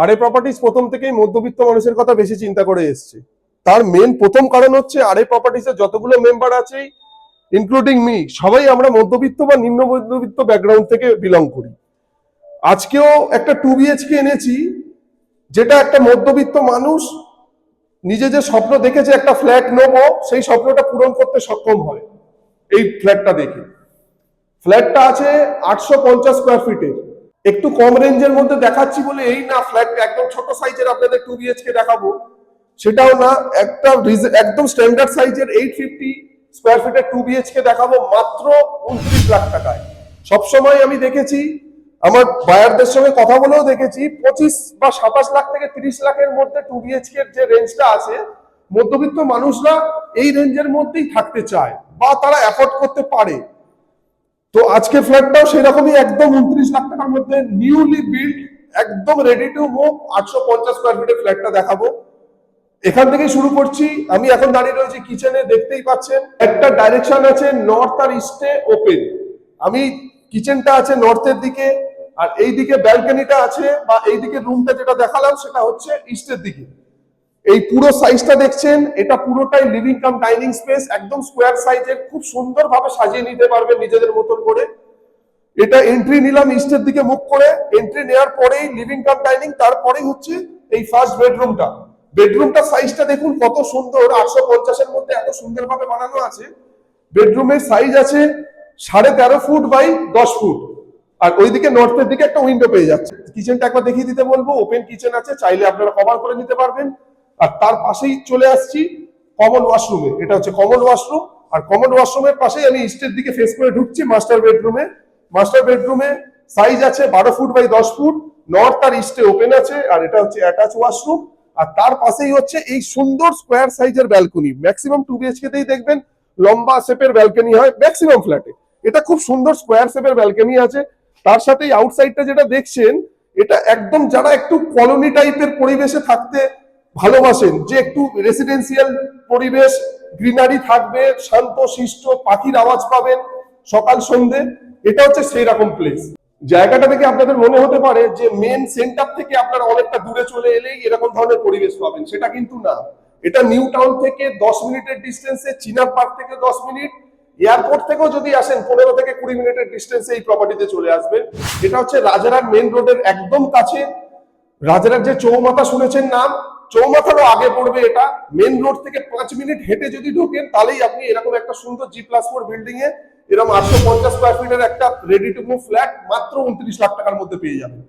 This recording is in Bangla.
আরএ প্রপার্টিজ প্রথম থেকেই মধ্যবিত্ত মানুষের কথা বেশি চিন্তা করে এসছে। তার মেন প্রথম কারণ হচ্ছে আরএ প্রপার্টিজের যতগুলো মেম্বার আছে ইনক্লুডিং মি, সবাই আমরা মধ্যবিত্ত বা নিম্ন মধ্যবিত্ত ব্যাকগ্রাউন্ড থেকে বিলং করি। আজকেও একটা 2 বিএইচকে এনেছি, যেটা একটা মধ্যবিত্ত মানুষ নিজে যে স্বপ্ন দেখেছে একটা ফ্ল্যাট নেবো, সেই স্বপ্নটা পূরণ করতে সক্ষম হয় এই ফ্ল্যাটটা দেখে। ফ্ল্যাটটা আছে 850 স্কোয়ার ফিটের। একটু কম রেঞ্জের মধ্যে দেখাচ্ছি বলে এই না ফ্ল্যাটটা একদম ছোট সাইজের আপনাদের 2 বিএইচকে দেখাবো, সেটাও না। একটা একদম স্ট্যান্ডার্ড সাইজের 850 স্কোয়ার ফিটের 2 বিএইচকে দেখাবো মাত্র 29 লাখ টাকায়। সবসময় আমি দেখেছি, আমার বায়ারদের সঙ্গে কথা বলেও দেখেছি, 25 বা 27 লাখ থেকে 30 লাখের মধ্যে 2 বিএইচকে যে রেঞ্জটা আছে, মধ্যবিত্ত মানুষরা এই রেঞ্জের মধ্যেই থাকতে চায় বা তারা অ্যাফোর্ড করতে পারে। তো আজকে ফ্ল্যাটটাও সেরকমই একদম 29 লাখ টাকার মধ্যে নিউলি বিল্ড, একদম রেডি টু মুভ 850 স্কোয়ার ফিটের ফ্ল্যাটটা দেখাবো। এখান থেকে শুরু করছি। আমি এখন দাঁড়িয়ে রয়েছি কিচেনে, দেখতেই পাচ্ছেন একটা ডাইরেকশন আছে নর্থ আর ইস্টে ওপেন। আমি কিচেনটা আছে নর্থের দিকে, আর এই দিকে ব্যালকনিটা আছে বা এই দিকে রুমটা যেটা দেখালাম সেটা হচ্ছে ইস্টের দিকে। এই পুরো সাইজটা দেখছেন, এটা পুরোটাই লিভিং কাম ডাইনিং স্পেস, একদম স্কোয়ার সাইজের, খুব সুন্দরভাবে সাজিয়ে নিতে পারবেন নিজেদের মতন করে। এটা এন্ট্রি নিলাম ইস্টের দিকে মুখ করে, এন্ট্রি নেওয়ার পরেই লিভিং কাম ডাইনিং, তারপরেই হচ্ছে এই ফার্স্ট বেডরুমটা। বেডরুমটা সাইজটা দেখুন কত সুন্দর, 850-এর মধ্যে এত সুন্দরভাবে বানানো আছে। বেডরুমের সাইজ আছে 13.5 ফুট বাই 10 ফুট, আর ওইদিকে নর্থের দিকে একটা উইন্ডো পেয়ে যাচ্ছে। কিচেনটা একবার দেখিয়ে দিতে বলবো। ওপেন কিচেন আছে, চাইলে আপনারা কভার করে নিতে পারবেন। আর তার পাশেই চলে আসছি কমন ওয়াশরুমে। এটা হচ্ছে কমন ওয়াশরুম, আর কমন ওয়াশরুমের পাশেই আমি ইস্টের দিকে ফেস করে ঢুকছি মাস্টার বেডরুমে। মাস্টার বেডরুমে সাইজ আছে 12 ফুট বাই 10 ফুট, নর্থ আর ইস্টে ওপেন আছে, আর এটা হচ্ছে অ্যাটাচ ওয়াশরুম। আর তার পাশেই হচ্ছে এই সুন্দর স্কোয়ার সাইজের ব্যালকনি। ম্যাক্সিমাম 2 বিএইচকে তেই দেখবেন লম্বা শেপের ব্যালকনি হয় ম্যাক্সিমাম ফ্ল্যাটে। এটা খুব সুন্দর স্কোয়ার শেপের ব্যালকনি আছে। তার সাথে আউটসাইডটা যেটা দেখছেন, এটা একদম যারা একটু কলোনি টাইপের পরিবেশে থাকতে ভালোবাসেন, যে একটু রেসিডেন্সিয়াল পরিবেশ, গ্রিনারি থাকবে, শান্ত শিষ্ট, পাখির আওয়াজ পাবেন সকাল সন্ধে, এটা হচ্ছে সেই রকম প্লেস। জায়গাটা থেকে আপনাদের মনে হতে পারে যে মেন সেন্টার থেকে আপনারা অনেকটা দূরে চলে এলেই এরকম ধরনের পরিবেশ পাবেন, সেটা কিন্তু না। এটা নিউ টাউন থেকে 10 মিনিটের ডিস্টেন্সে, চিনার পার্ক থেকে 10 মিনিট, এয়ারপোর্ট থেকেও যদি আসেন 15 থেকে 20 মিনিটের ডিস্টেন্সে এই প্রপার্টিতে চলে আসবেন। এটা হচ্ছে রাজারহাট মেন রোডের একদম কাছে। রাজারহাট যে চৌমাথা শুনেছেন নাম, চৌমাথারও আগে পড়বে এটা। মেন রোড থেকে 5 মিনিট হেঁটে যদি ঢোকেন, তাহলেই আপনি এরকম একটা সুন্দর G+4 বিল্ডিং এ এরকম 850 স্কোয়ার ফিটের একটা রেডি টু মুভ ফ্ল্যাট মাত্র 29 লাখ টাকার মধ্যে পেয়ে যাবেন।